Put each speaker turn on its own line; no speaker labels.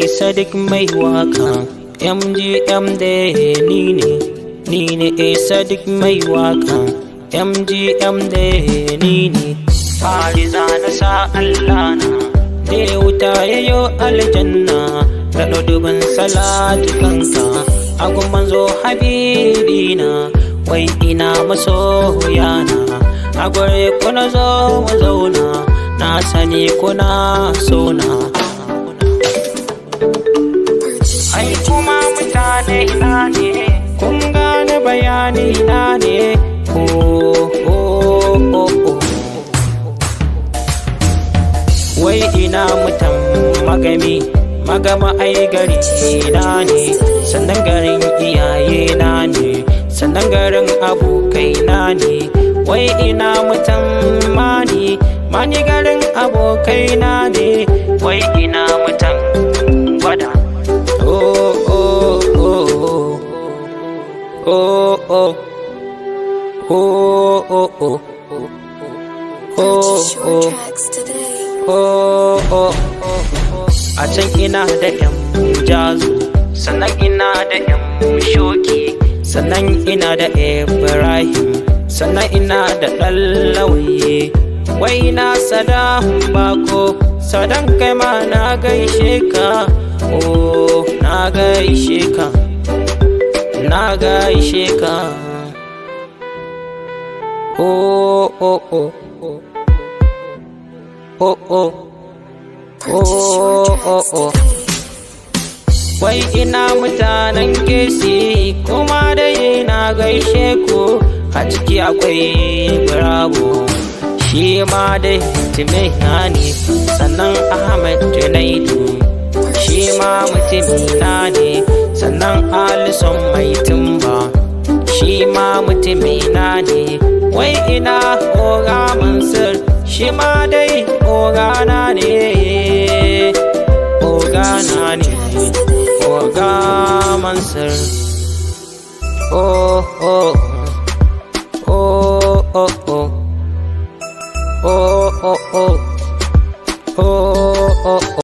Sadiq mai waka MGM da ni ne Sadiq mai waka MGM da ni ne fariza na sa Allah na da wuta yayo aljanna da dubin salatu kanka a manzo habibina wai ina masoyana a gure kuna zo mu zauna na sani kuna sona ai kuma mutane ina ne kun gane bayani na ne wai ina mutan magama ai gari na ne sannan garin iyaye na ne sannan garin abokai na ne wai ina mutan mani garin abokai na ne wai ina mutan gwada a can ina da yan jazu sannan ina da yan shoki sannan ina da Ibrahim sannan ina da ɗallawaye wai na sadan bako sadan kai ma na gaishe ka na gaishe ka na gaishe ka wai ina mutanen kesi kuma dai na gaishe ku a ciki akwai bravo shi ma dai mutumina ne sannan Ahmad Junaidu shi ma mutumina ne sannan Alison mai tumba shi ma mutumina ne wai ina Oga Mansur shi ma dai ogana ne Oga Mansur oh